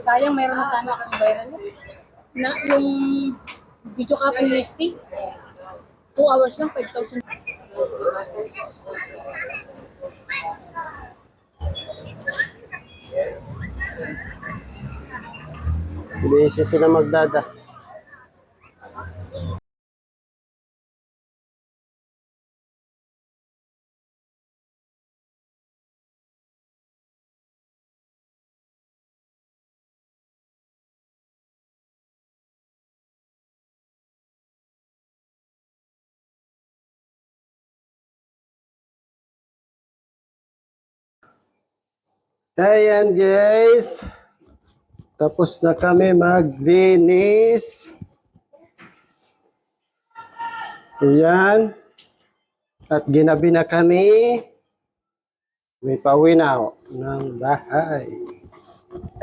Sayang, meron na sana akong viral na yung video copy listing. 2 hours lang, 5,000. Hindi siya sila magdada. Ayan guys, tapos na kami maglinis. Ayan, at ginabi na kami. May pauwi na ako ng bahay.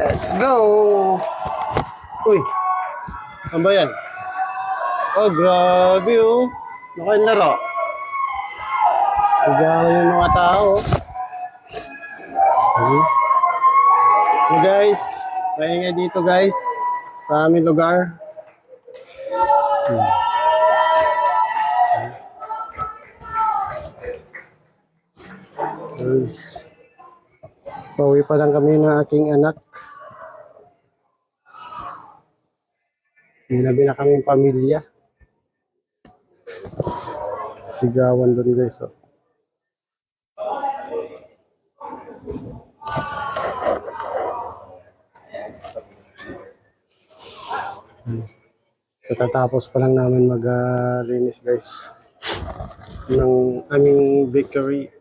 Let's go! Uy, ano ba yan? Oh, grabe oh. Nakalaro. Sigaw yung mga tao. Hey guys, maingay dito guys sa aming lugar. Guys, pauwi pa lang kami ng aking anak. Ginabi na kaming pamilya. Sigawan doon guys oh. Katatapos pa lang namin maglinis guys ng aming bakery.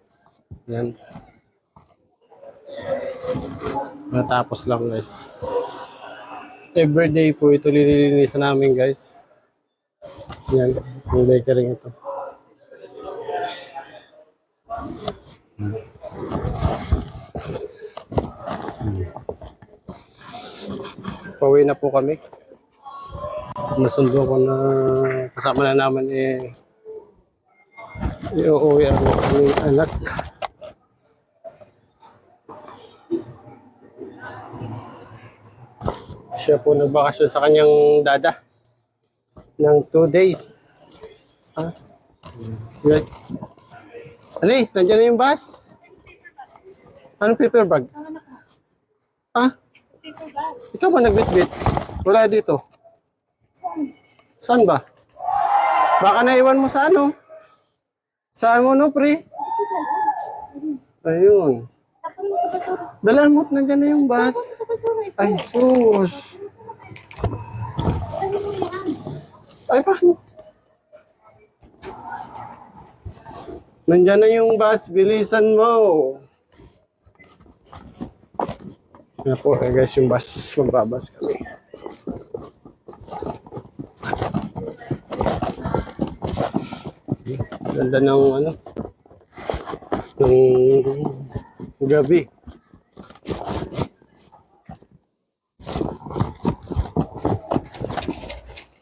Yan. Natapos lang guys. Everyday po ito lilinisan namin guys. Yan, yung bakery ito. Pauwi na po kami. Nasundo ko na kasama na naman iuwi ang aming anak. Siya po nagbakasyon sa kanyang dada ng 2 days. Ha? Sige. Ali, nandiyan na yung bus? Anong paper bag? Ha? Ikaw ba nagbitbit? Wala dito. Saan ba? Baka naiwan mo sa ano? Saan mo no, pre? Ayun. Dalan mo't nandiyan na yung bus. Ay, sus. Ay, paano? Nandiyan na yung bus. Bilisan mo. Yan po, guys, yung bus. Magbabas kami. Ganda ng ano, ng gabi.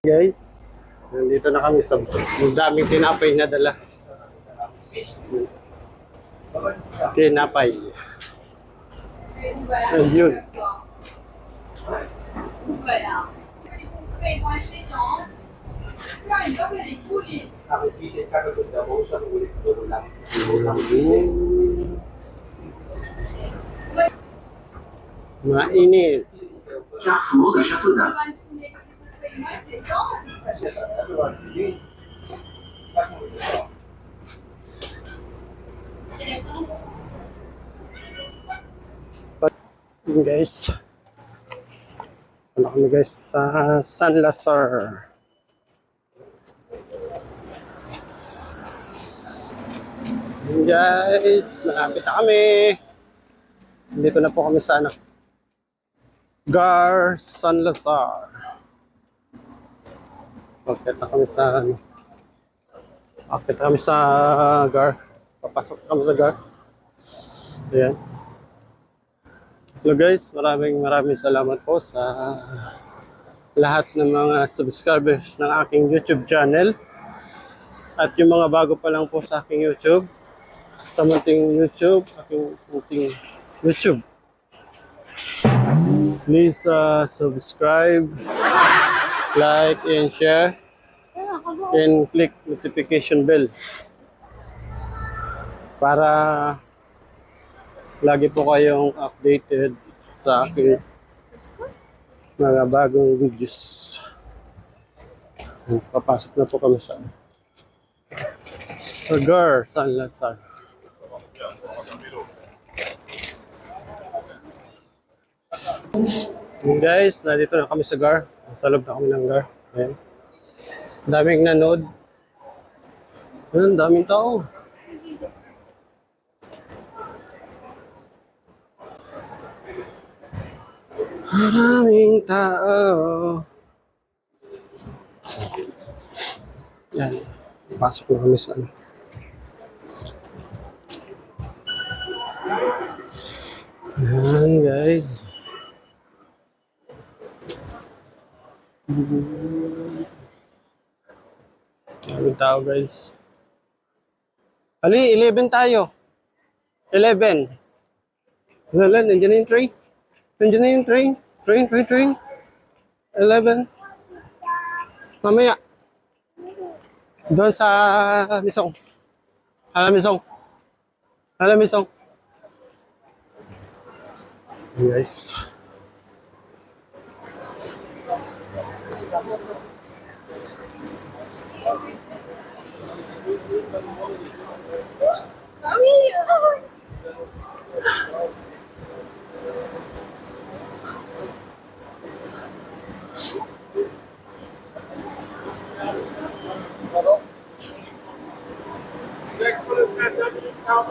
Guys, nandito na kami sa daming tinapay na dala. Tinapay. Ayun. Mainit. Guys, ano kami guys sa San Lazar. Guys, malapit na kami. Dito na po kami sa ano, Gar San Lazar. Akit na kami sa Gar. Papasok kami sa Gar. Ayan. Hello guys, maraming salamat po sa lahat ng mga subscribers ng aking YouTube channel. At yung mga bago pa lang po sa aking YouTube, sa munting YouTube, please subscribe, like, and share, and click notification bell para lagi po kayong updated sa aking mga bagong videos. Papasok na po kami sa Gar San Lazar. Yun guys, nandito na kami sa Gar. Sa loob na kami ng Gar. Ayan. Daming nanood. Ayan, daming tao. Maraming tao. Yan. Pasok na kami sa ano. Ayan guys. Maraming tao guys. Ali, 11 tayo. 11. Wala, nandiyan na yung train. Nandiyan na yung train. Train. 11. Mamaya. Doon sa Misong. Misong. Guys. Excellence, that W is now